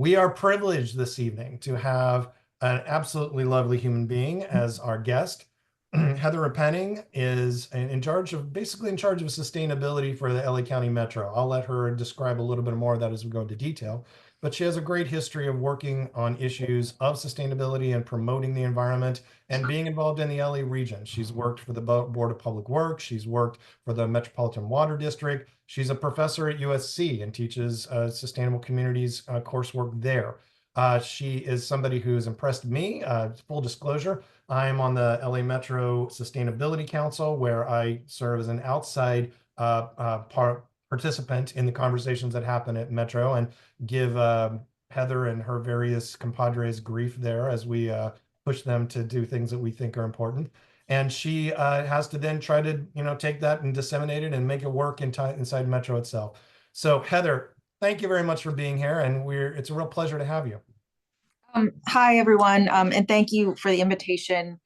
We are privileged this evening to have an absolutely lovely human being as our guest. Heather Repenning is basically in charge of sustainability for the LA County Metro. I'll let her describe a little bit more of that as we go into detail. But she has a great history of working on issues of sustainability and promoting the environment and being involved in the LA region. She's worked for the Board of Public Works. She's worked for the Metropolitan Water District. She's a professor at USC and teaches sustainable communities coursework there. She is somebody who has impressed me. Full disclosure, I'm on the LA Metro Sustainability Council, where I serve as an outside participant in the conversations that happen at Metro and give Heather and her various compadres grief there as we push them to do things that we think are important. And she has to then try to, take that and disseminate it and make it work inside Metro itself. So Heather, thank you very much for being here, and it's a real pleasure to have you. Hi, everyone, and thank you for the invitation.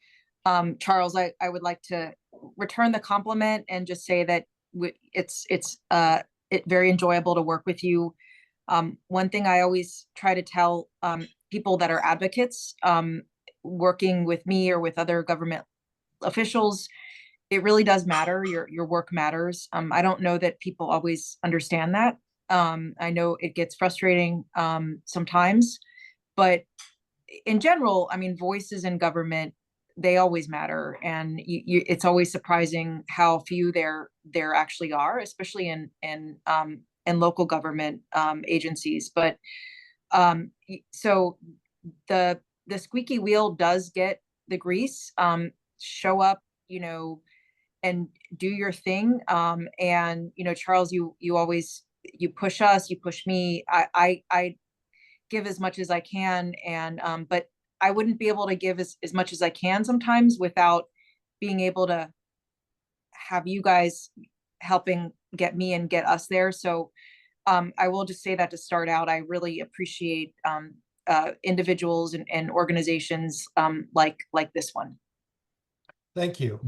Charles, I would like to return the compliment and just say that it's very enjoyable to work with you. One thing I always try to tell people that are advocates working with me or with other government officials, it really does matter. Your work matters. I don't know that people always understand that. I know it gets frustrating sometimes, but in general, I mean, voices in government, they always matter, and it's always surprising how few there actually are, especially in local government agencies. But so the squeaky wheel does get the grease. Show up, and do your thing. And Charles, you always push us, you push me. I give as much as I can, and but I wouldn't be able to give as much as I can sometimes without being able to have you guys helping get me and get us there. So I will just say that to start out, I really appreciate individuals and organizations like this one. Thank you.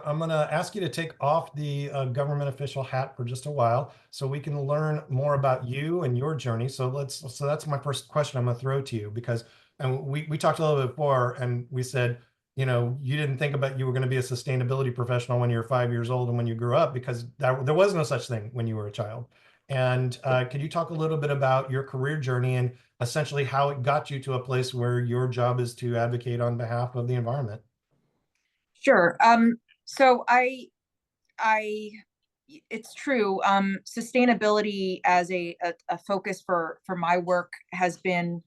I'm going to ask you to take off the government official hat for just a while so we can learn more about you and your journey. So that's my first question I'm going to throw to you, because and we talked a little bit before and we said, you didn't think about you were going to be a sustainability professional when you were 5 years old and when you grew up, because there was no such thing when you were a child. And could you talk a little bit about your career journey and essentially how it got you to a place where your job is to advocate on behalf of the environment? Sure. So I, it's true. Sustainability as a focus for my work has been,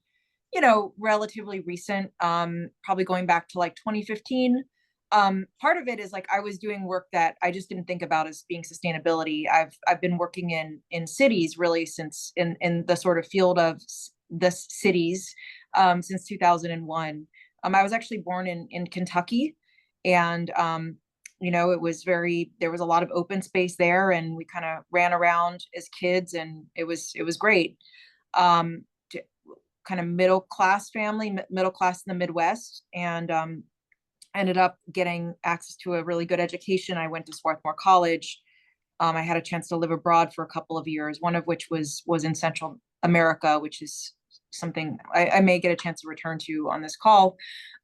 relatively recent. Probably going back to like 2015. Part of it is like I was doing work that I just didn't think about as being sustainability. I've been working in cities really since in the sort of field of the cities since 2001. I was actually born in Kentucky, and there was a lot of open space there, and we kind of ran around as kids, and it was great. um Kind of middle class family, middle class in the Midwest, and ended up getting access to a really good education. I went to Swarthmore College. I had a chance to live abroad for a couple of years, one of which was in Central America, which is something I may get a chance to return to on this call.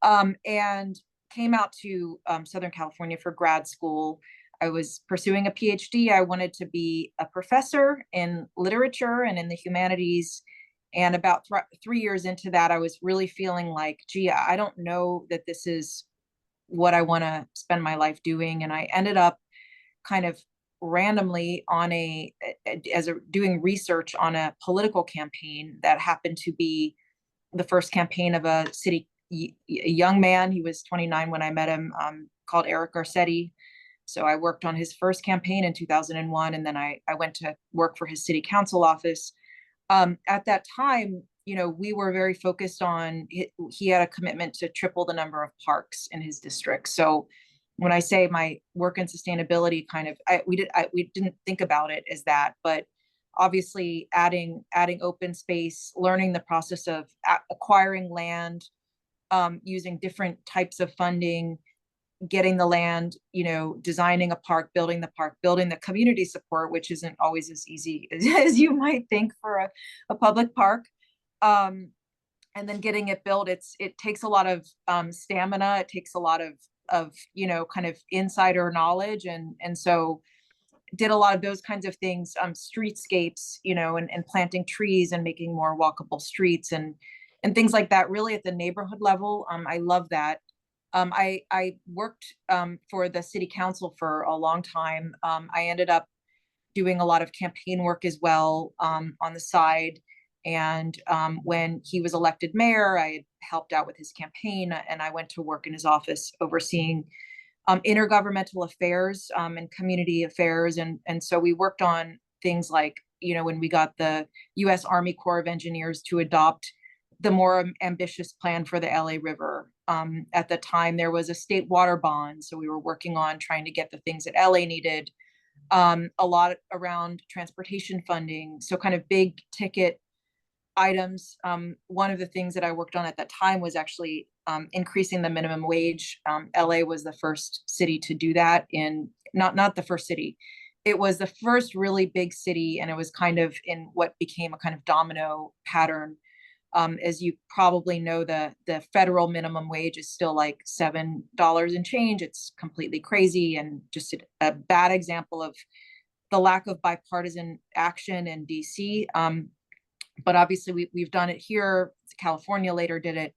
And came out to Southern California for grad school. I was pursuing a PhD. I wanted to be a professor in literature and in the humanities. And about 3 years into that, I was really feeling like, gee, I don't know that this is what I want to spend my life doing. And I ended up kind of randomly doing research on a political campaign that happened to be the first campaign of a young man. He was 29 when I met him, called Eric Garcetti. So I worked on his first campaign in 2001, and then I went to work for his city council office. At that time, we were very focused on, he had a commitment to triple the number of parks in his district. So when I say my work in sustainability, we didn't think about it as that, but obviously adding open space, learning the process of acquiring land, using different types of funding, getting the land, designing a park, building the community support, which isn't always as easy as you might think for a public park. And then getting it built, it takes a lot of stamina. It takes a lot of kind of insider knowledge, and so did a lot of those kinds of things, streetscapes, and planting trees and making more walkable streets and things like that. Really at the neighborhood level, I love that. I worked for the city council for a long time. I ended up doing a lot of campaign work as well, on the side. And when he was elected mayor, I had helped out with his campaign, and I went to work in his office overseeing intergovernmental affairs and community affairs. And so we worked on things like, when we got the US Army Corps of Engineers to adopt the more ambitious plan for the LA River. At the time, there was a state water bond. So we were working on trying to get the things that LA needed, a lot around transportation funding. So kind of big ticket items. One of the things that I worked on at that time was actually increasing the minimum wage. LA was the first city to do that, not the first city. It was the first really big city, and it was kind of in what became a kind of domino pattern. As you probably know, the federal minimum wage is still like $7 and change. It's completely crazy, and just a bad example of the lack of bipartisan action in DC. But obviously we've done it here. California later did it.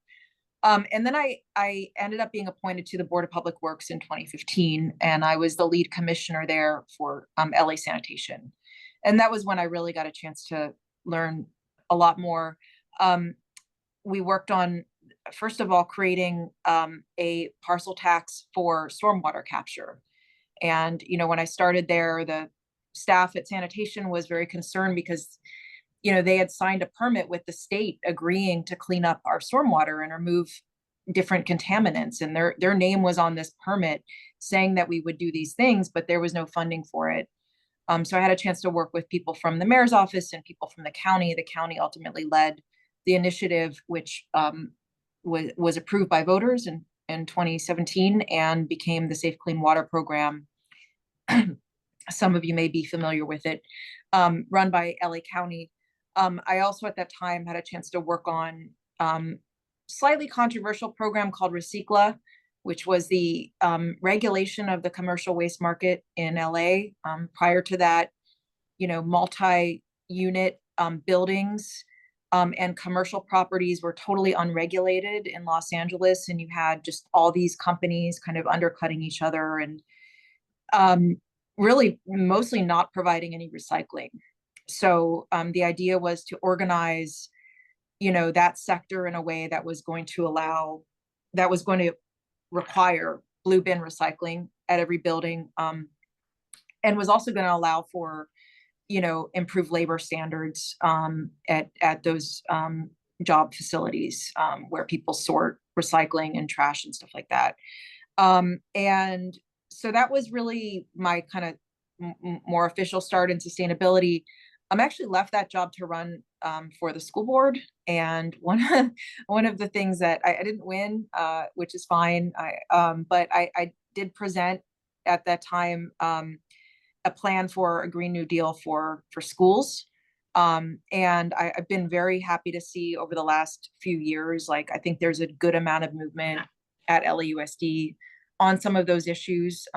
And then I ended up being appointed to the Board of Public Works in 2015, and I was the lead commissioner there for LA sanitation. And that was when I really got a chance to learn a lot more. We worked on, first of all, creating a parcel tax for stormwater capture. And, when I started there, the staff at sanitation was very concerned because they had signed a permit with the state agreeing to clean up our stormwater and remove different contaminants. And their name was on this permit saying that we would do these things, but there was no funding for it. So I had a chance to work with people from the mayor's office and people from the county. The county ultimately led the initiative, which was approved by voters in 2017 and became the Safe Clean Water Program. Some of you may be familiar with it, run by LA County. I also at that time had a chance to work on slightly controversial program called Recicla, which was the regulation of the commercial waste market in LA. Prior to that, multi-unit buildings and commercial properties were totally unregulated in Los Angeles, and you had just all these companies kind of undercutting each other and really mostly not providing any recycling. So the idea was to organize, that sector in a way that was going to require blue bin recycling at every building, and was also going to allow for, improved labor standards at those job facilities where people sort recycling and trash and stuff like that. And so that was really my kind of more official start in sustainability. I'm actually left that job to run for the school board. And one of the things that I didn't win, which is fine. But I did present at that time a plan for a Green New Deal for schools. And I've been very happy to see over the last few years, I think there's a good amount of movement at LAUSD on some of those issues,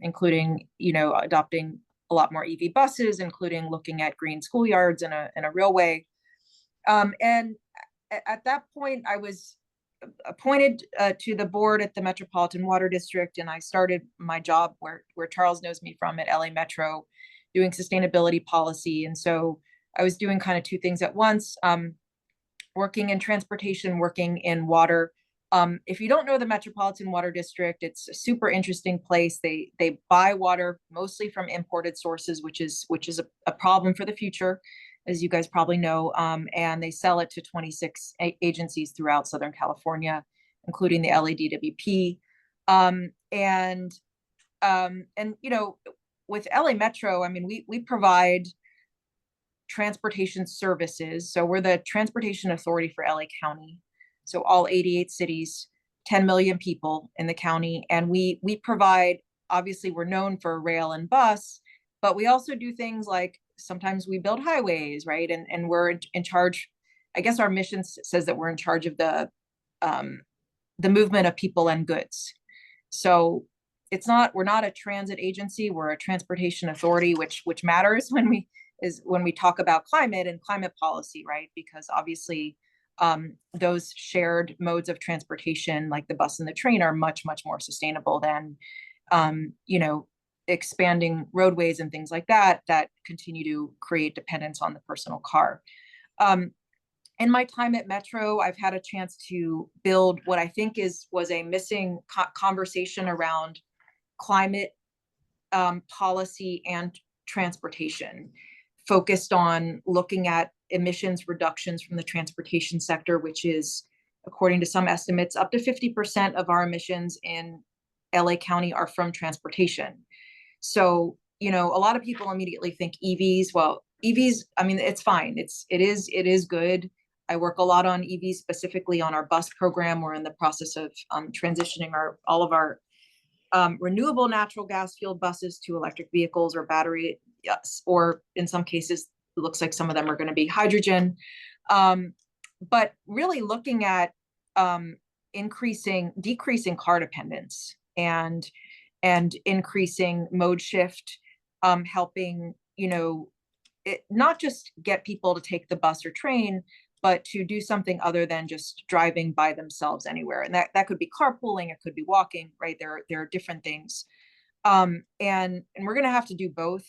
including, adopting a lot more EV buses, including looking at green schoolyards in a real way. And at that point, I was appointed to the board at the Metropolitan Water District, and I started my job where Charles knows me from, at LA Metro, doing sustainability policy. And so I was doing kind of two things at once, working in transportation, working in water. If you don't know the Metropolitan Water District, it's a super interesting place. They buy water mostly from imported sources, which is a problem for the future, as you guys probably know. And they sell it to 26 agencies throughout Southern California, including the LADWP. And with LA Metro, I mean, we provide transportation services. So we're the transportation authority for LA County. So all 88 cities, 10 million people in the county. And we provide, obviously we're known for rail and bus, but we also do things like sometimes we build highways, right? And we're in charge, I guess our mission says that we're in charge of um, the movement of people and goods. So we're not a transit agency, we're a transportation authority, which matters when we talk about climate and climate policy, right? Because obviously those shared modes of transportation like the bus and the train are much, much more sustainable than you know, expanding roadways and things like that continue to create dependence on the personal car. Um, in my time at Metro, I've had a chance to build what I think was a missing conversation around climate policy and transportation, focused on looking at emissions reductions from the transportation sector, which is, according to some estimates, up to 50% of our emissions in LA County are from transportation. So, you know, a lot of people immediately think EVs. Well, EVs, I mean, it's fine. It is good. I work a lot on EVs, specifically on our bus program. We're in the process of transitioning all of our renewable natural gas fueled buses to electric vehicles or battery, yes, or in some cases, it looks like some of them are going to be hydrogen. But really looking at decreasing car dependence and increasing mode shift, helping, you know, not just get people to take the bus or train, but to do something other than just driving by themselves anywhere. And that could be carpooling, it could be walking, right? There are different things. And we're going to have to do both.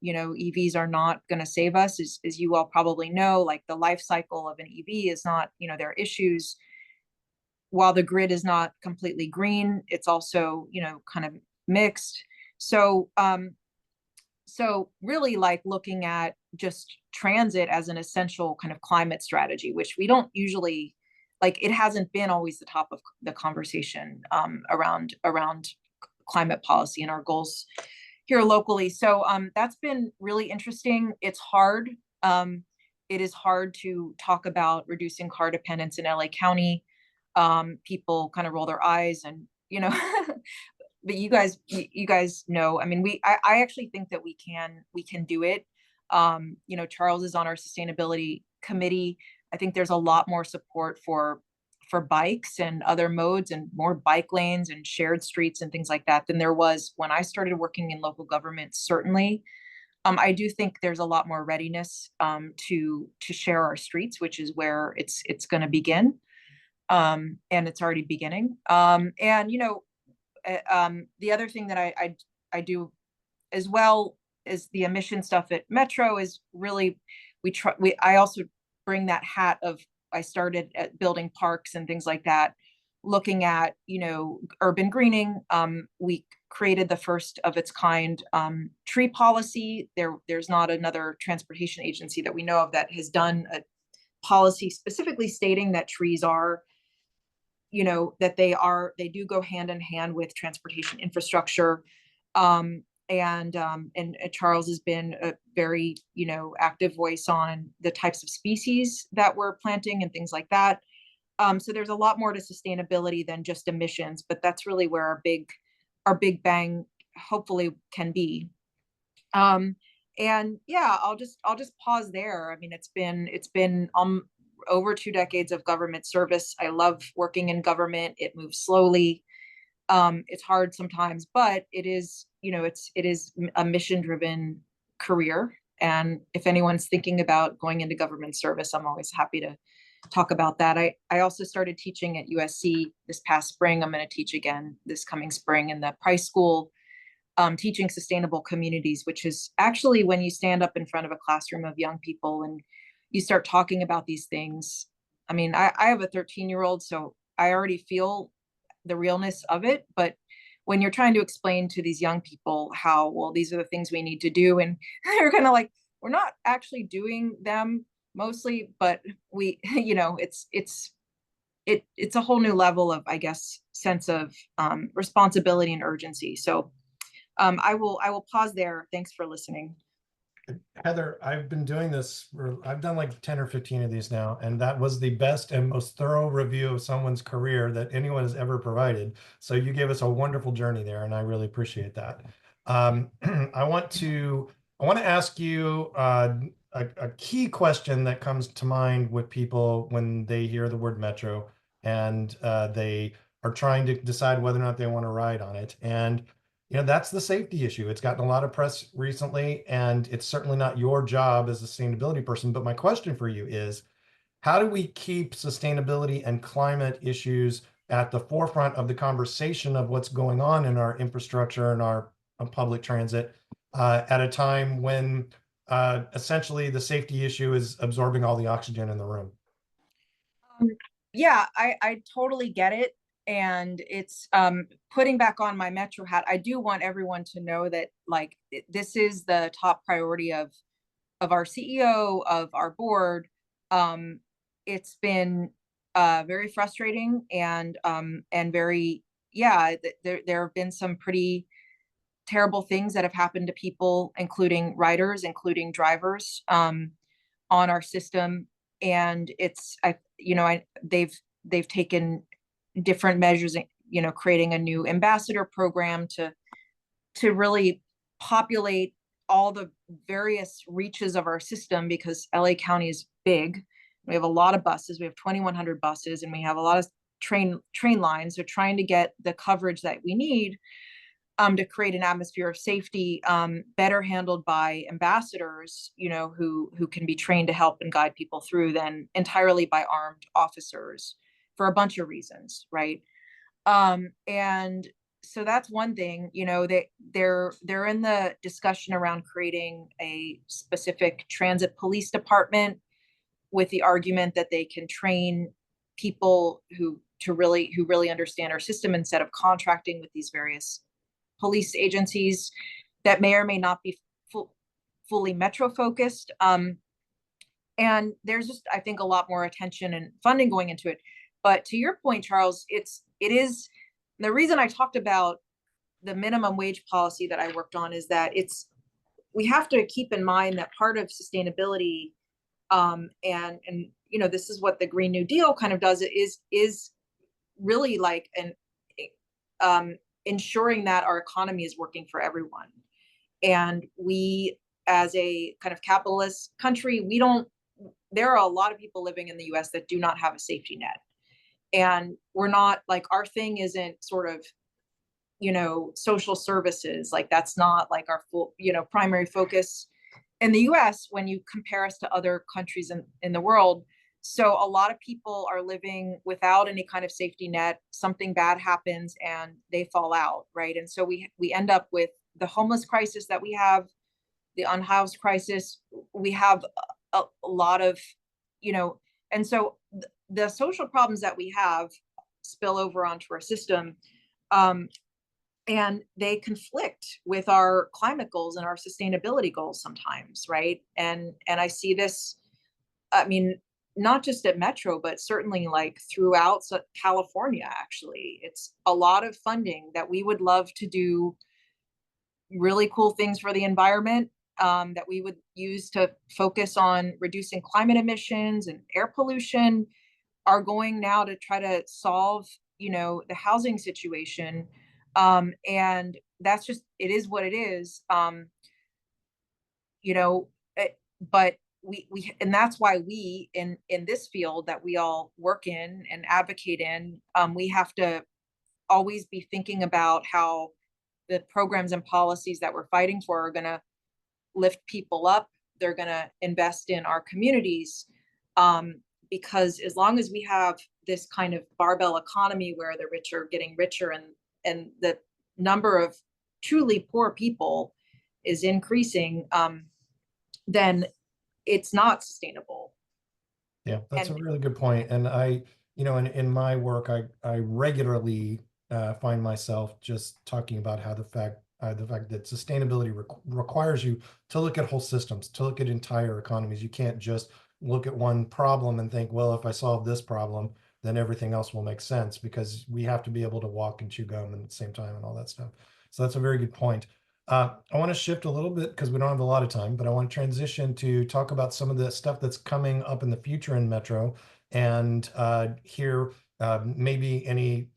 You know, EVs are not going to save us, as you all probably know. Like the life cycle of an EV is not, you know, there are issues. While the grid is not completely green, it's also, you know, kind of mixed. So, so really like looking at just transit as an essential kind of climate strategy, which we don't usually, like, it hasn't been always the top of the conversation around climate policy and our goals here locally. So that's been really interesting. It's hard. It is hard to talk about reducing car dependence in LA County. People kind of roll their eyes and, you know, but you guys know, I mean, I actually think that we can do it. You know, Charles is on our sustainability committee. I think there's a lot more support for bikes and other modes and more bike lanes and shared streets and things like that than there was when I started working in local government, certainly. I do think there's a lot more readiness to share our streets, which is where it's going to begin. And it's already beginning. And you know, the other thing that I do as well as the emission stuff at Metro is really I also bring that hat of, I started at building parks and things like that, looking at, you know, urban greening. We created the first of its kind tree policy. There's not another transportation agency that we know of that has done a policy specifically stating that trees are, you know, that they do go hand in hand with transportation infrastructure. And Charles has been a very, you know, active voice on the types of species that we're planting and things like that. So there's a lot more to sustainability than just emissions, but that's really where our big bang hopefully can be. And yeah, I'll just pause there. I mean, it's been over 2 decades of government service. I love working in government. It moves slowly. It's hard sometimes, but it is, you know, it is a mission driven career. And if anyone's thinking about going into government service, I'm always happy to talk about that. I also started teaching at USC this past spring. I'm going to teach again this coming spring in the Price School, teaching sustainable communities, which is actually when you stand up in front of a classroom of young people and you start talking about these things. I mean, I have a 13-year-old, so I already feel the realness of it. But when you're trying to explain to these young people how, well, these are the things we need to do, and they're kind of like, we're not actually doing them mostly, but we, you know, it's a whole new level of, I guess, sense of responsibility and urgency. So I will pause there. Thanks for listening. Heather, I've been doing this I've done like 10 or 15 of these now, and that was the best and most thorough review of someone's career that anyone has ever provided. So you gave us a wonderful journey there, and I really appreciate that. I want to ask you a key question that comes to mind with people when they hear the word metro, and they are trying to decide whether or not they want to ride on it. And that's the safety issue. It's gotten a lot of press recently, and it's certainly not your job as a sustainability person. But my question for you is, how do we keep sustainability and climate issues at the forefront of the conversation of what's going on in our infrastructure and our public transit at a time when essentially the safety issue is absorbing all the oxygen in the room? Um, yeah, I totally get it. And it's putting back on my Metro hat. I do want everyone to know that like this is the top priority of our CEO, of our board. Um, it's been very frustrating and very, yeah, there have been some pretty terrible things that have happened to people, including riders, including drivers, on our system. And it's they've taken different measures, creating a new ambassador program to really populate all the various reaches of our system, because LA County is big. We have a lot of buses. We have 2,100 buses, and we have a lot of train lines. They're trying to get the coverage that we need to create an atmosphere of safety, better handled by ambassadors, who can be trained to help and guide people through, than entirely by armed officers for a bunch of reasons, right? And so that's one thing. They're in the discussion around creating a specific transit police department, with the argument that they can train people who really understand our system, instead of contracting with these various police agencies that may or may not be fully metro focused. And there's just, I think, a lot more attention and funding going into it. But to your point, Charles, it is the reason I talked about the minimum wage policy that I worked on, is that we have to keep in mind that part of sustainability, and this is what the Green New Deal kind of does, is really like ensuring that our economy is working for everyone. And we, as a kind of capitalist country, there are a lot of people living in the US that do not have a safety net. And we're not like, our thing isn't sort of, social services. Like that's not like our full, primary focus in the US when you compare us to other countries in the world. So a lot of people are living without any kind of safety net. Something bad happens and they fall out, right? And so we end up with the homeless crisis that we have, the unhoused crisis. We have a lot of, and so the social problems that we have spill over onto our system, and they conflict with our climate goals and our sustainability goals sometimes, right? And I see this, I mean, not just at Metro, but certainly like throughout California, actually. It's a lot of funding that we would love to do really cool things for the environment, that we would use to focus on reducing climate emissions and air pollution, are going now to try to solve, the housing situation. And that's just, it is what it is. But and that's why we in this field that we all work in and advocate in, we have to always be thinking about how the programs and policies that we're fighting for are going to lift people up. They're going to invest in our communities, because as long as we have this kind of barbell economy where the rich are getting richer, and the number of truly poor people is increasing, then it's not sustainable. Yeah, that's a And really good point. And in my work, I regularly find myself just talking about how the fact that sustainability requires you to look at whole systems, to look at entire economies. You can't just look at one problem and think, well, if I solve this problem, then everything else will make sense, because we have to be able to walk and chew gum at the same time and all that stuff. So that's a very good point. I want to shift a little bit because we don't have a lot of time, but I want to transition to talk about some of the stuff that's coming up in the future in Metro, and hear maybe any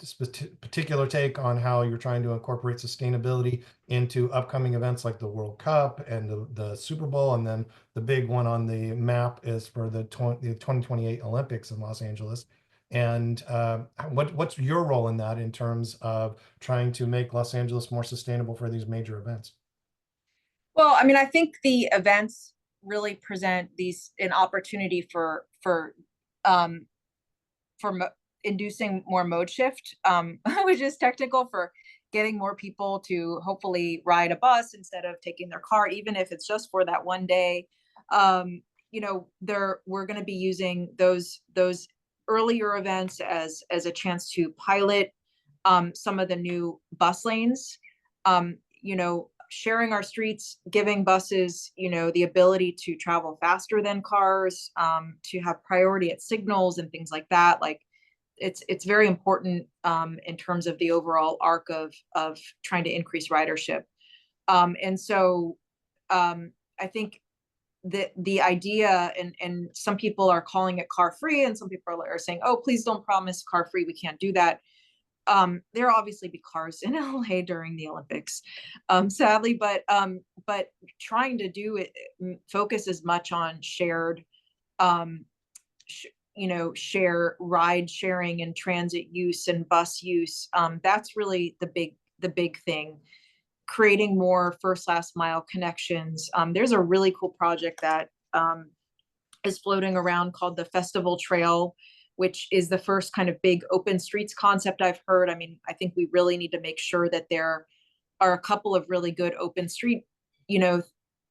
particular take on how you're trying to incorporate sustainability into upcoming events like the World Cup and the Super Bowl, and then the big one on the map is for the 2028 Olympics in Los Angeles. And what's your role in that in terms of trying to make Los Angeles more sustainable for these major events? Well, I mean, I think the events really present these an opportunity um, for inducing more mode shift, which is technical for getting more people to hopefully ride a bus instead of taking their car, even if it's just for that one day. We're going to be using those earlier events as a chance to pilot some of the new bus lanes. Sharing our streets, giving buses, the ability to travel faster than cars, to have priority at signals and things like that. Like it's very important in terms of the overall arc of trying to increase ridership. And so I think the idea, and some people are calling it car free, and some people are saying, oh, please don't promise car free. We can't do that. There'll obviously be cars in LA during the Olympics, sadly, but trying to do it, focus as much on shared, share ride sharing and transit use and bus use. That's really the big thing. Creating more first last mile connections. There's a really cool project that is floating around called the Festival Trail, which is the first kind of big open streets concept I've heard. I mean, I think we really need to make sure that there are a couple of really good open street,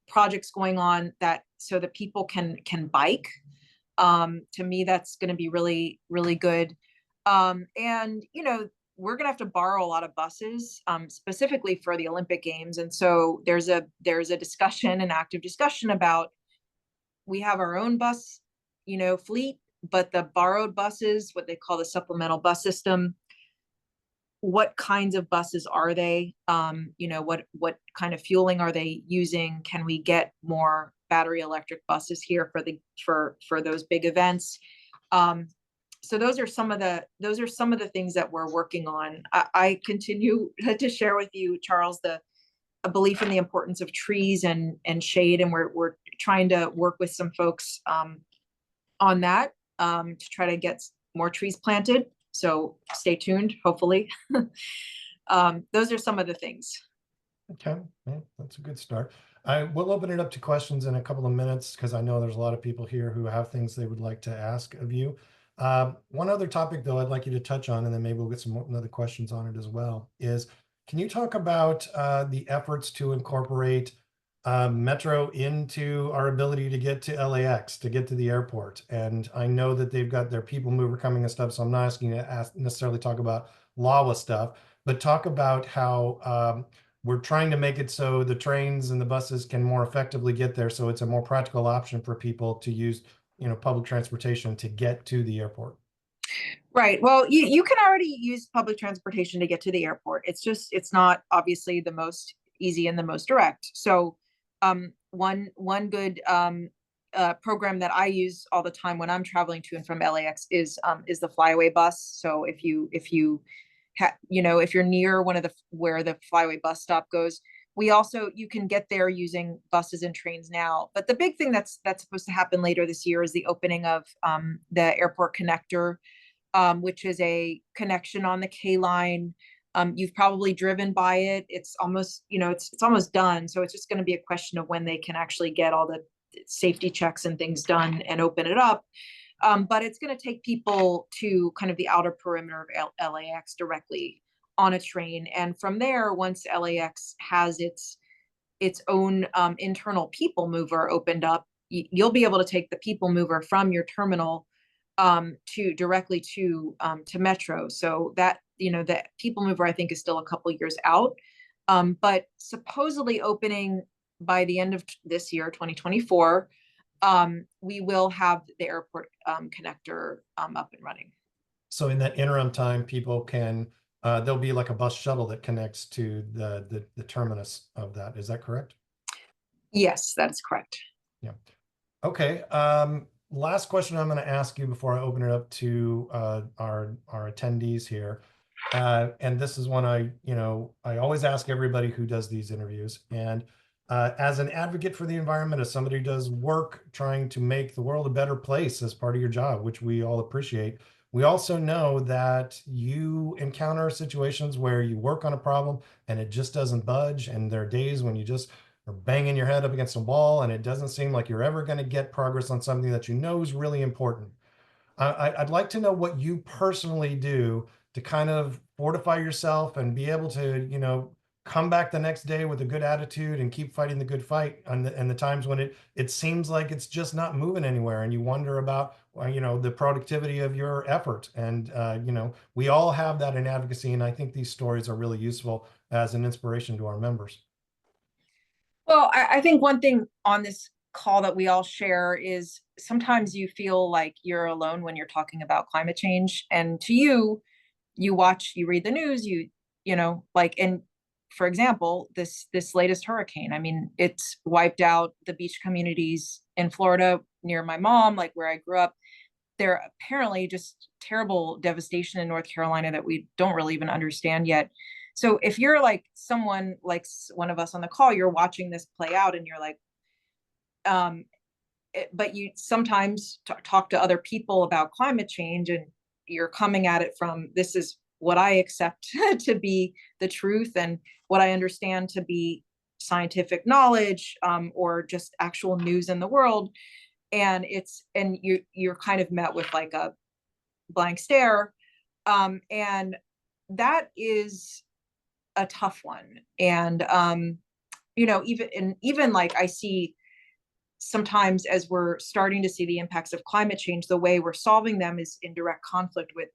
projects going on that so that people can bike. To me, that's going to be really, really good. And we're going to have to borrow a lot of buses, specifically for the Olympic Games. And so there's a discussion, an active discussion about, we have our own bus, fleet, but the borrowed buses, what they call the supplemental bus system, what kinds of buses are they? What kind of fueling are they using? Can we get more battery electric buses here for those big events? So those are some of the things that we're working on. I continue to share with you, Charles, a belief in the importance of trees and shade, and we're trying to work with some folks on that, to try to get more trees planted. So stay tuned, hopefully. Those are some of the things. Okay, yeah, that's a good start. I will open it up to questions in a couple of minutes because I know there's a lot of people here who have things they would like to ask of you. One other topic, though, I'd like you to touch on, and then maybe we'll get some other questions on it as well, is can you talk about the efforts to incorporate Metro into our ability to get to LAX, to get to the airport? And I know that they've got their people mover coming and stuff, so I'm not asking you to necessarily talk about LAWA stuff, but talk about how we're trying to make it so the trains and the buses can more effectively get there, so it's a more practical option for people to use, public transportation to get to the airport. Right. Well, you can already use public transportation to get to the airport. It's not obviously the most easy and the most direct. So one good program that I use all the time when I'm traveling to and from LAX is the flyaway bus. So if you're near one of where the flyaway bus stop goes, you can get there using buses and trains now. But the big thing that's supposed to happen later this year is the opening of the airport connector, which is a connection on the K line. You've probably driven by it. It's almost, it's almost done. So it's just going to be a question of when they can actually get all the safety checks and things done and open it up. But it's going to take people to kind of the outer perimeter of LAX directly on a train. And from there, once LAX has its own internal people mover opened up, you'll be able to take the people mover from your terminal to directly to Metro. So that, the people mover, I think, is still a couple years out. But supposedly opening by the end of this year, 2024, we will have the airport connector up and running. So in that interim time, people can, there'll be like a bus shuttle that connects to the terminus of that. Is that correct? Yes, that is correct. Yeah. Okay. last question I'm going to ask you before I open it up to our attendees here. And this is one I always ask everybody who does these interviews. And as an advocate for the environment, as somebody who does work trying to make the world a better place as part of your job, which we all appreciate, we also know that you encounter situations where you work on a problem and it just doesn't budge. And there are days when you just are banging your head up against a wall and it doesn't seem like you're ever going to get progress on something that you know is really important. I'd like to know what you personally do to kind of fortify yourself and be able to, come back the next day with a good attitude and keep fighting the good fight. And the times when it seems like it's just not moving anywhere, and you wonder about, the productivity of your effort. And we all have that in advocacy, and I think these stories are really useful as an inspiration to our members. Well, I think one thing on this call that we all share is sometimes you feel like you're alone when you're talking about climate change. And to you, you read the news, and for example, this latest hurricane, I mean, it's wiped out the beach communities in Florida near my mom, like where I grew up. There apparently just terrible devastation in North Carolina that we don't really even understand yet. So if you're like someone like one of us on the call, you're watching this play out and you're like, but you sometimes talk to other people about climate change and you're coming at it from, this is what I accept to be the truth and what I understand to be scientific knowledge, or just actual news in the world. And you're kind of met with like a blank stare. And that is a tough one. And, even like I see sometimes as we're starting to see the impacts of climate change, the way we're solving them is in direct conflict with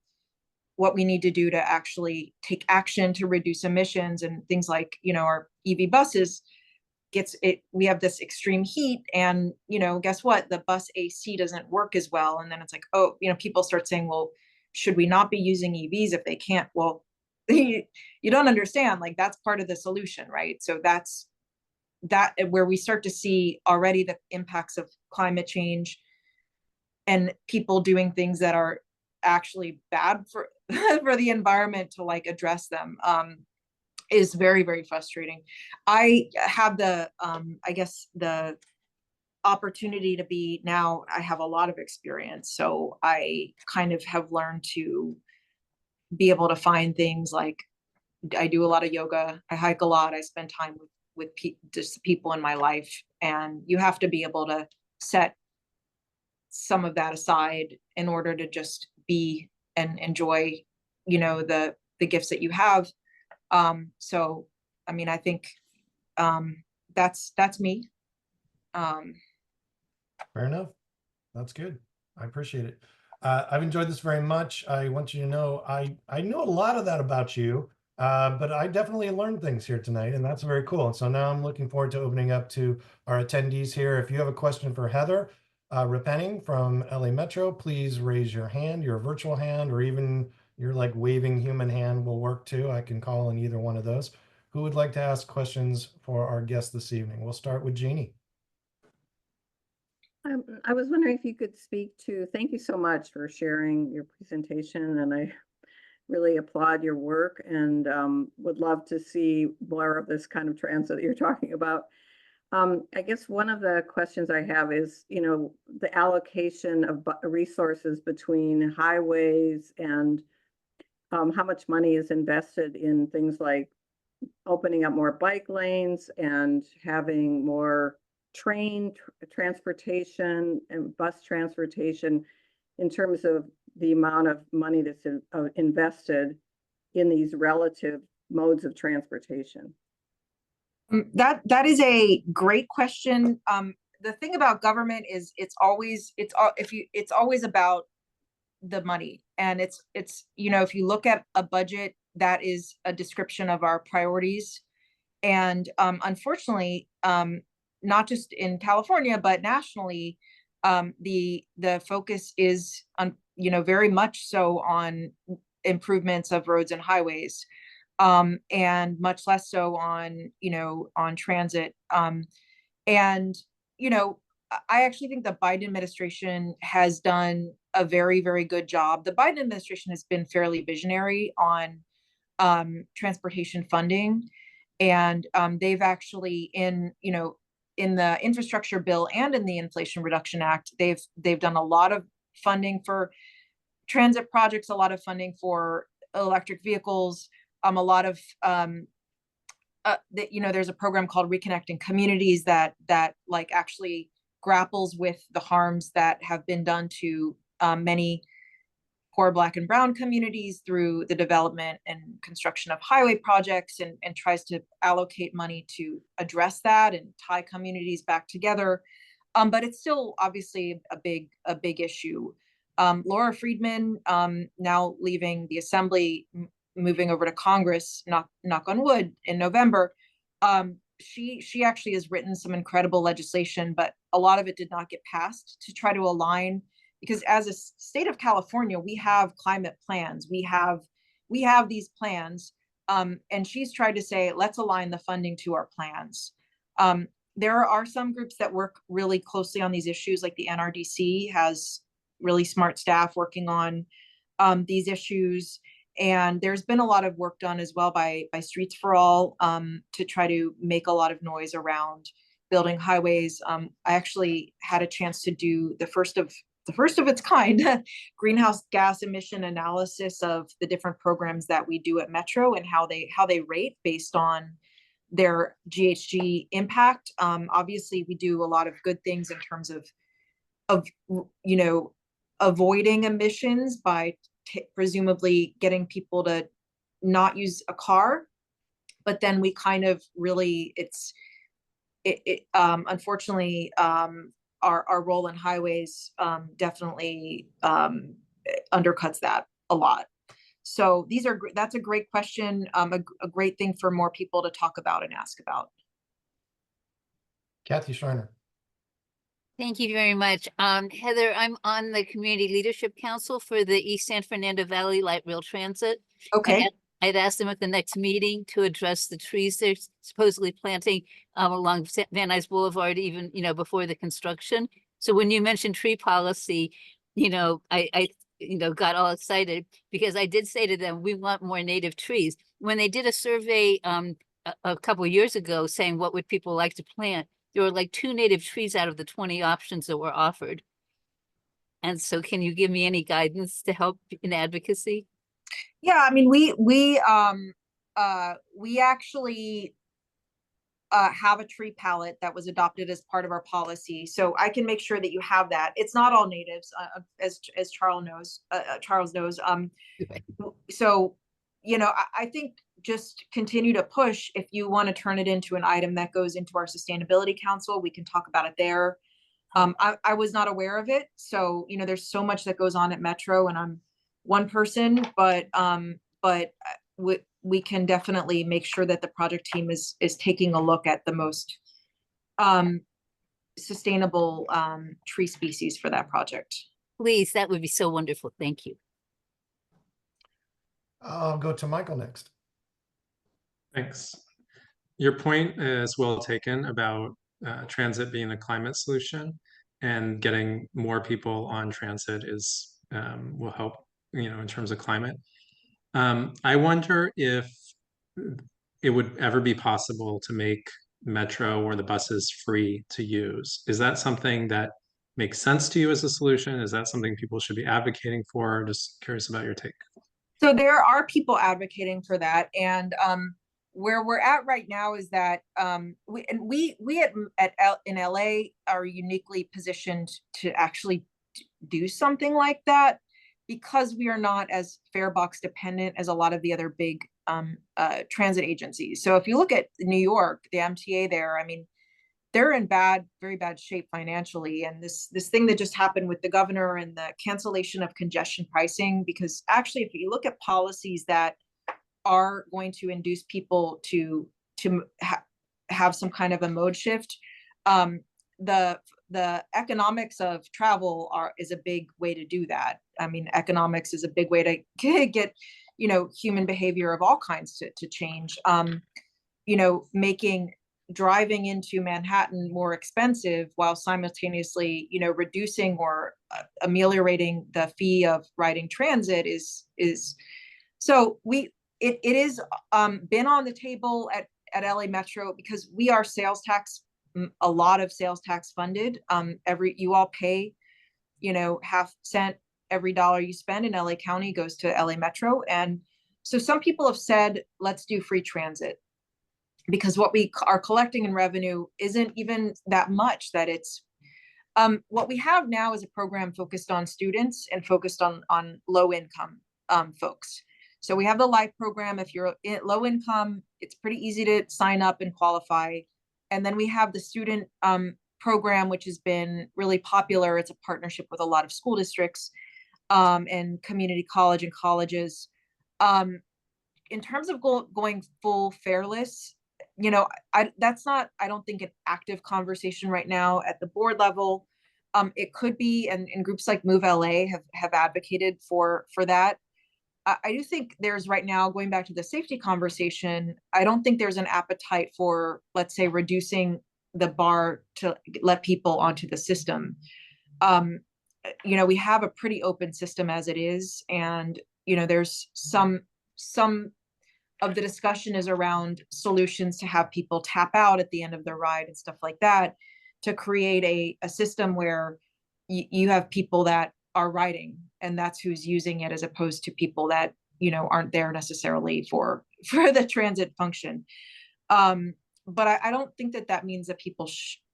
what we need to do to actually take action to reduce emissions. And things like, our EV buses we have this extreme heat, and guess what, the bus AC doesn't work as well. And then it's like, oh, people start saying, well, should we not be using EVs if they can't? Well, you don't understand, like that's part of the solution, right? So that's where we start to see already the impacts of climate change and people doing things that are actually bad for for the environment to like address them, is very, very frustrating. I have I guess the opportunity to be, now I have a lot of experience, so I kind of have learned to be able to find things like, I do a lot of yoga, I hike a lot, I spend time with just people in my life, and you have to be able to set some of that aside in order to just be and enjoy, the gifts that you have. So I mean, I think that's me. Fair enough. That's good. I appreciate it. I've enjoyed this very much. I want you to know I know a lot of that about you, but I definitely learned things here tonight, and that's very cool. And so now I'm looking forward to opening up to our attendees here. If you have a question for Heather Repenning from LA Metro, please raise your hand, your virtual hand, or even your like waving human hand will work too. I can call on either one of those. Who would like to ask questions for our guest this evening? We'll start with Jeannie. I was wondering if you could speak to, thank you so much for sharing your presentation, and I really applaud your work, and would love to see more of this kind of transit that you're talking about. I guess one of the questions I have is, the allocation of resources between highways and how much money is invested in things like opening up more bike lanes and having more train transportation and bus transportation, in terms of the amount of money that's invested in these relative modes of transportation. That is a great question. The thing about government is it's always about the money, and it's if you look at a budget, that is a description of our priorities. And unfortunately, not just in California, but nationally, the focus is on, very much so on improvements of roads and highways, and much less so on, on transit. And, I actually think the Biden administration has done a very, very good job. The Biden administration has been fairly visionary on transportation funding, and they've actually in the infrastructure bill and in the Inflation Reduction Act, they've done a lot of funding for transit projects, a lot of funding for electric vehicles, a lot of there's a program called Reconnecting Communities that like actually grapples with the harms that have been done to many poor Black and Brown communities through the development and construction of highway projects, and tries to allocate money to address that and tie communities back together. But it's still obviously a big issue. Laura Friedman, now leaving the Assembly, moving over to Congress, knock on wood, in November. She actually has written some incredible legislation, but a lot of it did not get passed to try to align, because as a state of California, we have climate plans. We have these plans, and she's tried to say, let's align the funding to our plans. There are some groups that work really closely on these issues, like the NRDC has really smart staff working on these issues. And there's been a lot of work done as well by Streets for All to try to make a lot of noise around building highways. I actually had a chance to do the first of its kind greenhouse gas emission analysis of the different programs that we do at Metro and how they rate based on their GHG impact. Obviously, we do a lot of good things in terms of avoiding emissions by presumably getting people to not use a car, but then we kind of really unfortunately our role in highways definitely undercuts that a lot. So that's a great question, a great thing for more people to talk about and ask about. Kathy Schreiner. Thank you very much. Heather, I'm on the Community Leadership Council for the East San Fernando Valley Light Rail Transit. Okay. I'd asked them at the next meeting to address the trees they're supposedly planting along Van Nuys Boulevard, even, before the construction. So when you mentioned tree policy, I got all excited because I did say to them, we want more native trees. When they did a survey a couple of years ago saying what would people like to plant, there were like 2 native trees out of the 20 options that were offered. And so can you give me any guidance to help in advocacy? Yeah, I mean, we actually have a tree palette that was adopted as part of our policy, so I can make sure that you have that. It's not all natives, as Charles knows. So, I think just continue to push. If you want to turn it into an item that goes into our sustainability council, we can talk about it there. I was not aware of it, so there's so much that goes on at Metro, and I'm one person, but we can definitely make sure that the project team is taking a look at the most sustainable tree species for that project. Please, that would be so wonderful. Thank you. I'll go to Michael next. Thanks. Your point is well taken about transit being a climate solution, and getting more people on transit will help, in terms of climate. I wonder if it would ever be possible to make Metro or the buses free to use. Is that something that makes sense to you as a solution? Is that something people should be advocating for? Just curious about your take. So there are people advocating for that, and where we're at right now is that we in LA are uniquely positioned to actually do something like that, because we are not as fare box dependent as a lot of the other big transit agencies. So if you look at New York, the MTA there, I mean, they're in very bad shape financially. And this thing that just happened with the governor and the cancellation of congestion pricing, because actually, if you look at policies that are going to induce people to have some kind of a mode shift, the economics of travel is a big way to do that. I mean, economics is a big way to get human behavior of all kinds to change. Making driving into Manhattan more expensive while simultaneously, reducing or ameliorating the fee of riding transit is so it is been on the table at LA Metro because we are sales tax, a lot of sales tax funded. You all pay, half cent every dollar you spend in LA County goes to LA Metro. And so some people have said, let's do free transit, because what we are collecting in revenue isn't even that much that it's, what we have now is a program focused on students and focused on low income folks. So we have the LIFE program. If you're low income, it's pretty easy to sign up and qualify. And then we have the student program, which has been really popular. It's a partnership with a lot of school districts and community college and colleges. In terms of going full fareless, that's not, I don't think, an active conversation right now at the board level. It could be, and groups like Move LA have advocated for that. I do think there's right now, going back to the safety conversation, I don't think there's an appetite for, let's say, reducing the bar to let people onto the system. We have a pretty open system as it is, and there's some of the discussion is around solutions to have people tap out at the end of their ride and stuff like that, to create a system where you have people that are riding and that's who's using it, as opposed to people that aren't there necessarily for the transit function. But I don't think that means that people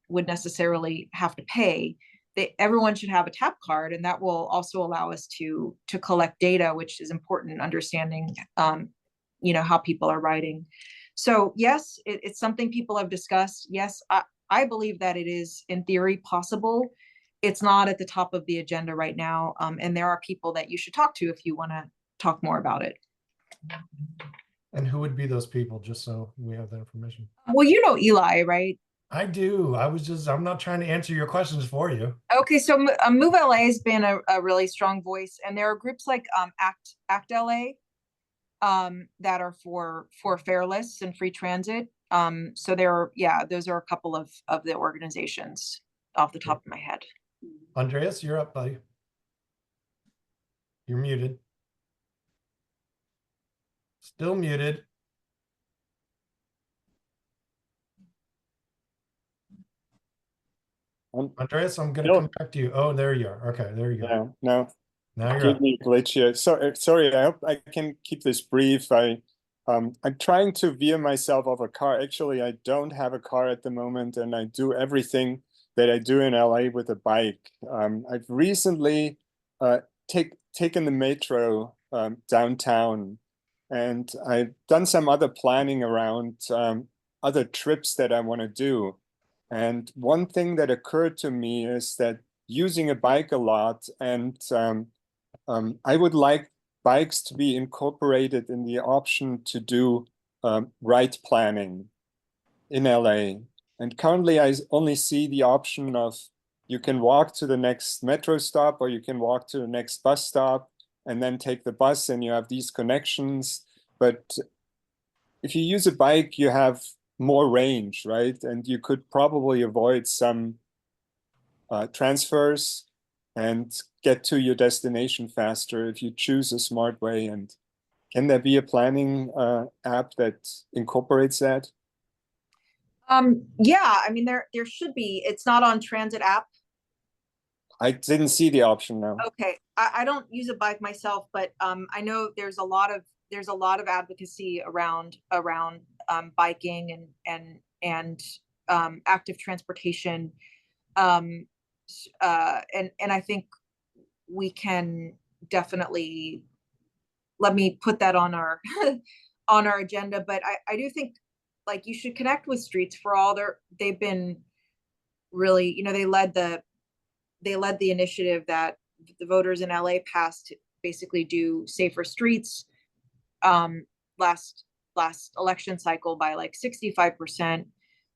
would necessarily have to pay. Everyone should have a tap card, and that will also allow us to collect data, which is important in understanding how people are riding. So yes, it's something people have discussed. Yes, I believe that it is in theory possible. It's not at the top of the agenda right now. And there are people that you should talk to if you want to talk more about it. And who would be those people, just so we have that information? Well, Eli, right? I do. I'm not trying to answer your questions for you. Okay, so Move LA has been a really strong voice, and there are groups like Act LA that are for fareless and free transit. So those are a couple of the organizations off the top of my head. Andreas, you're up, buddy. You're muted. Still muted. Andreas, I'm going to come back to you. Oh, there you are. Okay, there you go. Yeah, no. Now you're Give up. me a glitch here. Sorry, I hope I can keep this brief. I'm trying to veer myself off a car. Actually, I don't have a car at the moment, and I do everything that I do in LA with a bike. I've recently taken the metro downtown, and I've done some other planning around other trips that I want to do. And one thing that occurred to me is that using a bike a lot, and I would like bikes to be incorporated in the option to do ride planning in LA. And currently I only see the option of you can walk to the next metro stop, or you can walk to the next bus stop and then take the bus, and you have these connections. But if you use a bike, you have more range, right? And you could probably avoid some transfers and get to your destination faster if you choose a smart way. And can there be a planning app that incorporates that? Yeah, I mean, there should be. It's not on transit app. I didn't see the option now. Okay, I don't use a bike myself, but I know there's a lot of advocacy around biking and active transportation, and I think we can definitely, let me put that on our on our agenda. But I do think, like, you should connect with Streets for All. They've been really, they led the initiative that the voters in LA passed to basically do safer streets last election cycle by like 65%.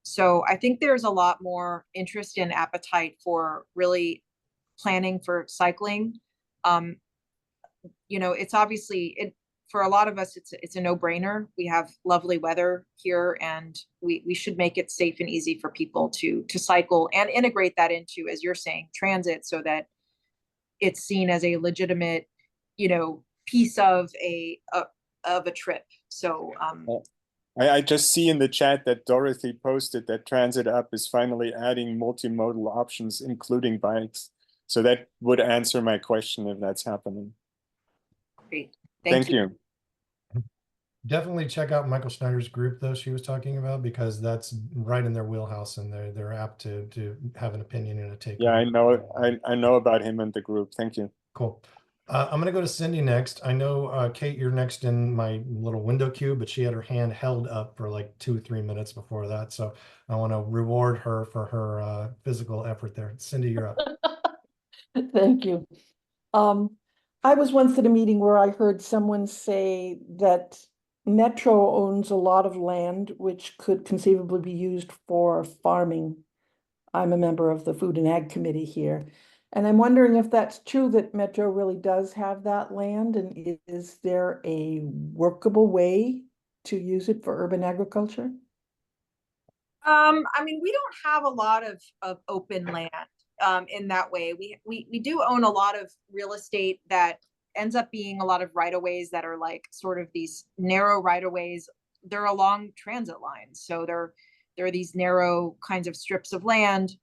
So I think there's a lot more interest and appetite for really planning for cycling. It's obviously for a lot of us, it's a no-brainer. We have lovely weather here, and we should make it safe and easy for people to cycle and integrate that into, as you're saying, transit, so that it's seen as a legitimate, piece of a trip. So I just see in the chat that Dorothy posted that Transit Up is finally adding multimodal options, including bikes. So that would answer my question if that's happening. great. Thank you. Definitely check out Michael Schneider's group, though, she was talking about, because that's right in their wheelhouse, and they're apt to have an opinion and a take. Yeah, I know about him and the group. Thank you. Cool. I'm going to go to Cindy next. I know, Kate, you're next in my little window queue, but she had her hand held up for like 2-3 minutes before that. So I want to reward her for her physical effort there. Cindy, you're up. Thank you. I was once at a meeting where I heard someone say that Metro owns a lot of land which could conceivably be used for farming. I'm a member of the Food and Ag Committee here. And I'm wondering if that's true, that Metro really does have that land, and is there a workable way to use it for urban agriculture? I mean, we don't have a lot of open land in that way. We do own a lot of real estate that ends up being a lot of right-of-ways that are like sort of these narrow right-of-ways. They're along transit lines, so there are these narrow kinds of strips of land.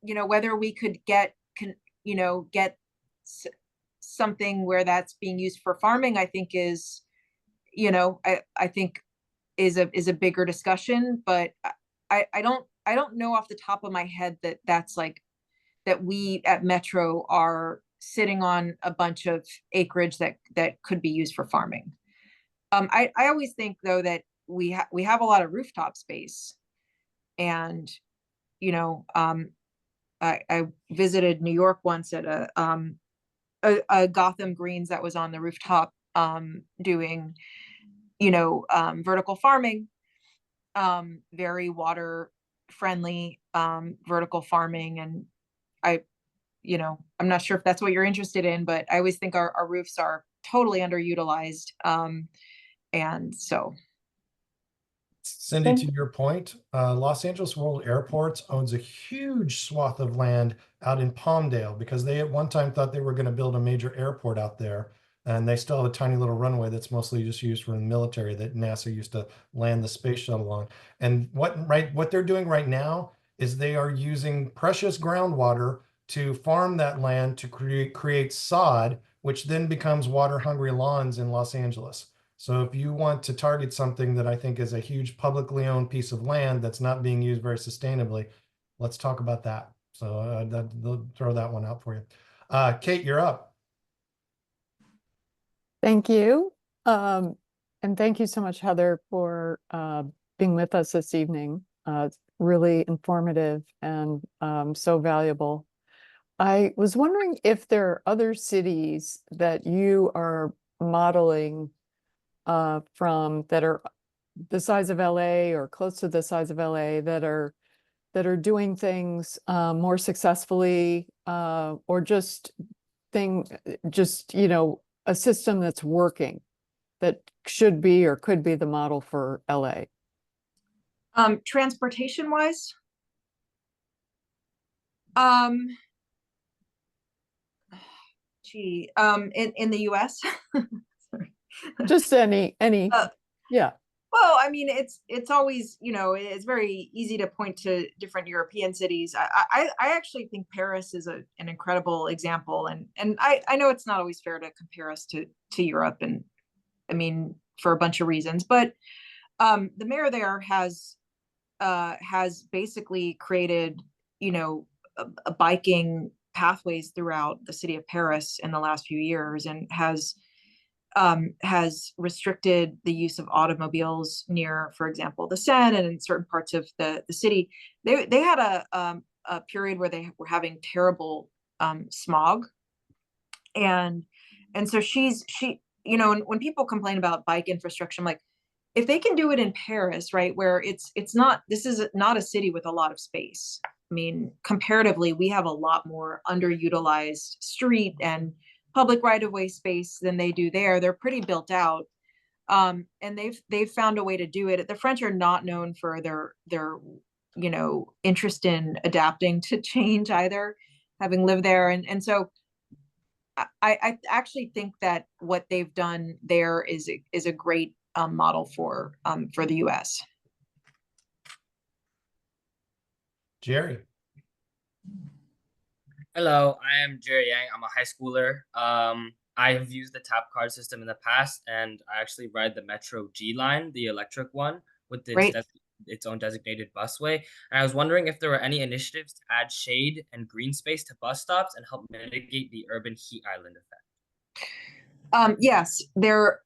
Whether we could get something where that's being used for farming, I think is, I think is a bigger discussion, but I don't know off the top of my head that's like, that we at Metro are sitting on a bunch of acreage that could be used for farming. I always think, though, that we have a lot of rooftop space, and I visited New York once at a Gotham Greens that was on the rooftop doing vertical farming, very water friendly vertical farming. And I'm not sure if that's what you're interested in, but I always think our roofs are totally underutilized. And so. Cindy, to your point, Los Angeles World Airports owns a huge swath of land out in Palmdale, because they at one time thought they were going to build a major airport out there. And they still have a tiny little runway that's mostly just used for the military that NASA used to land the space shuttle on. And what they're doing right now is they are using precious groundwater to farm that land to create sod, which then becomes water-hungry lawns in Los Angeles. So if you want to target something that I think is a huge publicly owned piece of land that's not being used very sustainably, let's talk about that. So they'll throw that one out for you. Kate, you're up. Thank you. And thank you so much, Heather, for being with us this evening. It's really informative and so valuable. I was wondering if there are other cities that you are modeling from, that are the size of LA or close to the size of LA, that are doing things more successfully, or just a system that's working, that should be or could be the model for LA. Transportation wise, in the US. Sorry. Just any, yeah. Well, I mean, it's always, it's very easy to point to different European cities. I actually think Paris is an incredible example, and I know it's not always fair to compare us to Europe, and I mean, for a bunch of reasons, but the mayor there has basically created, a biking pathways throughout the city of Paris in the last few years, and has restricted the use of automobiles near, for example, the Seine and in certain parts of the city. They had a period where they were having terrible smog, and so she when people complain about bike infrastructure, I'm like, if they can do it in Paris, right, where this is not a city with a lot of space. I mean, comparatively, we have a lot more underutilized street and public right-of-way space than they do there. They're pretty built out. And they've found a way to do it. The French are not known for their interest in adapting to change either, having lived there. And so I actually think that what they've done there is a great model for the US. Jerry. Hello, I am Jerry Yang. I'm a high schooler. I have used the tap card system in the past, and I actually ride the Metro G line, the electric one, with its own designated busway. And I was wondering if there were any initiatives to add shade and green space to bus stops and help mitigate the urban heat island effect. Yes, there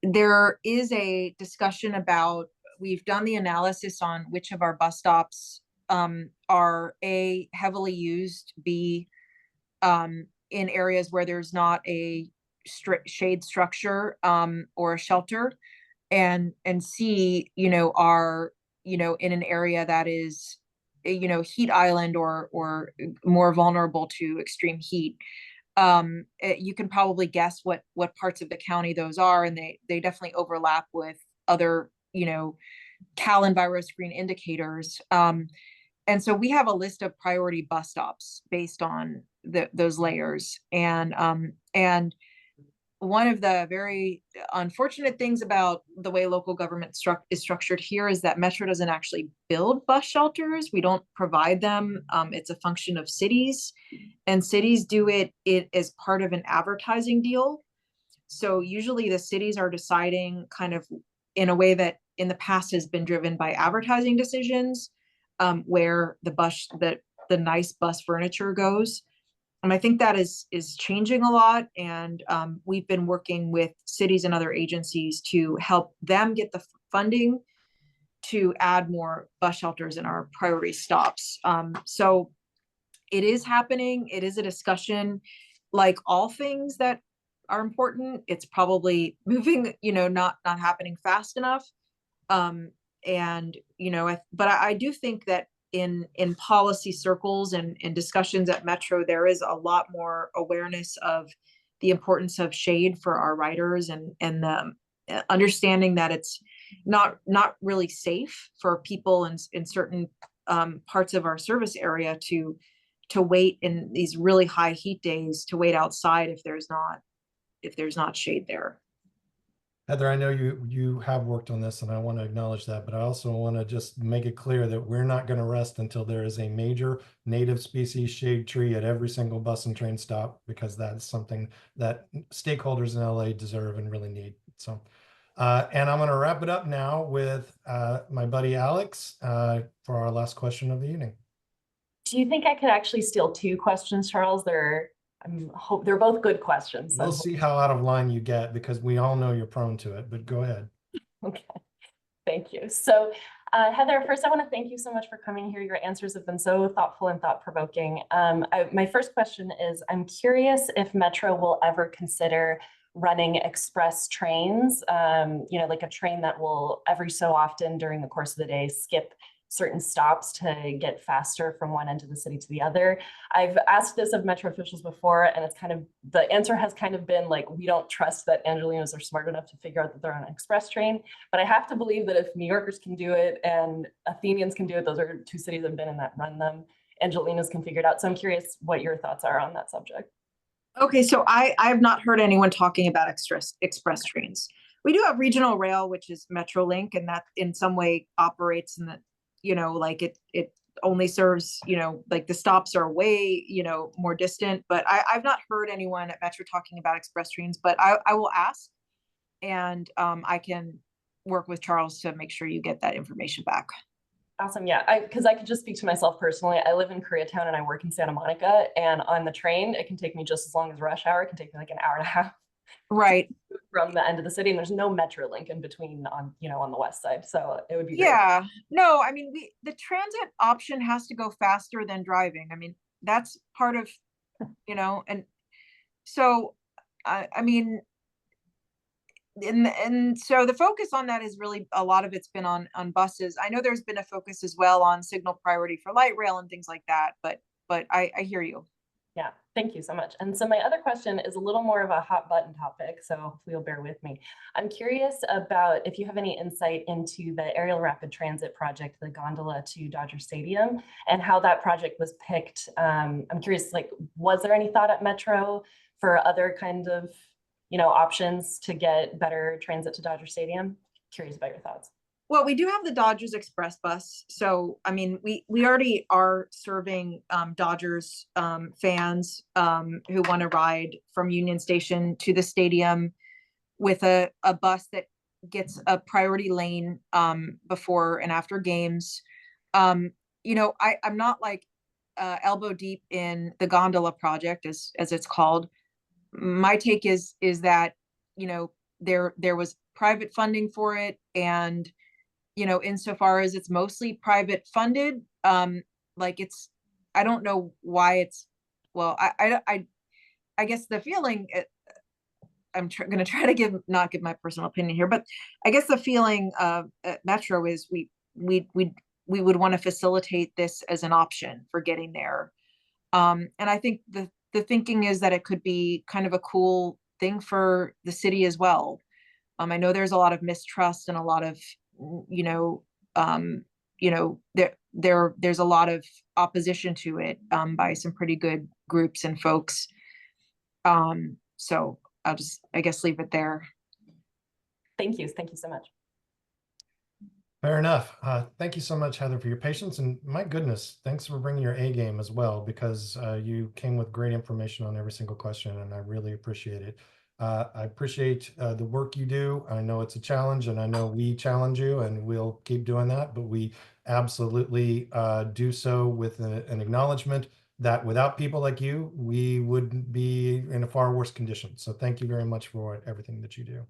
is a discussion about, we've done the analysis on which of our bus stops are A, heavily used, B, in areas where there's not a shade structure or a shelter, and C, are in an area that is heat island or more vulnerable to extreme heat. You can probably guess what parts of the county those are, and they definitely overlap with other Cal EnviroScreen indicators. And so we have a list of priority bus stops based on those layers. And one of the very unfortunate things about the way local government is structured here is that Metro doesn't actually build bus shelters. We don't provide them. It's a function of cities, and cities do it as part of an advertising deal. So usually the cities are deciding kind of in a way that in the past has been driven by advertising decisions, where the nice bus furniture goes. And I think that is changing a lot. And we've been working with cities and other agencies to help them get the funding to add more bus shelters in our priority stops. So it is happening. It is a discussion. Like all things that are important, it's probably moving, not happening fast enough. But I do think that in policy circles and in discussions at Metro, there is a lot more awareness of the importance of shade for our riders, and the understanding that it's not really safe for people in certain parts of our service area to wait in these really high heat days, to wait outside if there's not shade there. Heather, I know you have worked on this, and I want to acknowledge that, but I also want to just make it clear that we're not going to rest until there is a major native species shade tree at every single bus and train stop, because that's something that stakeholders in LA deserve and really need. So, and I'm going to wrap it up now with my buddy Alex for our last question of the evening. Do you think I could actually steal two questions, Charles? They're both good questions. We'll see how out of line you get, because we all know you're prone to it, but go ahead. Okay, thank you. So Heather, first I want to thank you so much for coming here. Your answers have been so thoughtful and thought-provoking. My first question is, I'm curious if Metro will ever consider running express trains, like a train that will every so often during the course of the day skip certain stops to get faster from one end of the city to the other. I've asked this of Metro officials before, and the answer has kind of been like, we don't trust that Angelinos are smart enough to figure out that they're on an express train. But I have to believe that if New Yorkers can do it and Athenians can do it, those are two cities that have been in that run them, Angelinos can figure it out. So I'm curious what your thoughts are on that subject. Okay, so I have not heard anyone talking about express trains. We do have regional rail, which is Metrolink, and that in some way operates in the like it only serves, like the stops are way, more distant, but I've not heard anyone at Metro talking about express trains, but I will ask, and I can work with Charles to make sure you get that information back. Awesome. Yeah, because I could just speak to myself personally. I live in Koreatown and I work in Santa Monica, and on the train, it can take me just as long as rush hour. It can take me like an hour and a half. Right. From the end of the city, and there's no Metrolink in between on the west side, so it would be great. No, I mean, the transit option has to go faster than driving. I mean, that's part of and so I mean, and so the focus on that is really, a lot of it's been on buses. I know there's been a focus as well on signal priority for light rail and things like that, but I hear you. Yeah, Thank you so much. And so my other question is a little more of a hot button topic, so hopefully you'll bear with me. I'm curious about if you have any insight into the aerial rapid transit project, the gondola to Dodger Stadium, and how that project was picked. I'm curious, like, was there any thought at Metro for other kind of, options to get better transit to Dodger Stadium? Curious about your thoughts. Well, we do have the Dodgers Express bus. So, I mean, we already are serving Dodgers fans who want to ride from Union Station to the stadium with a bus that gets a priority lane before and after games. I'm not like elbow deep in the gondola project, as it's called. My take is that, there was private funding for it, and insofar as it's mostly private funded, I don't know why it's, well, I guess the feeling, I'm going to try to not give my personal opinion here, but I guess the feeling at Metro is we would want to facilitate this as an option for getting there. And I think the thinking is that it could be kind of a cool thing for the city as well. I know there's a lot of mistrust and a lot of, there's a lot of opposition to it by some pretty good groups and folks. So I'll just, I guess, leave it there. Thank you. Thank you so much. Fair enough. Thank you so much, Heather, for your patience. And my goodness, thanks for bringing your A game as well, because you came with great information on every single question, and I really appreciate it. I appreciate the work you do. I know it's a challenge, and I know we challenge you, and we'll keep doing that, but we absolutely do so with an acknowledgement that without people like you, we would be in a far worse condition. So thank you very much for everything that you do.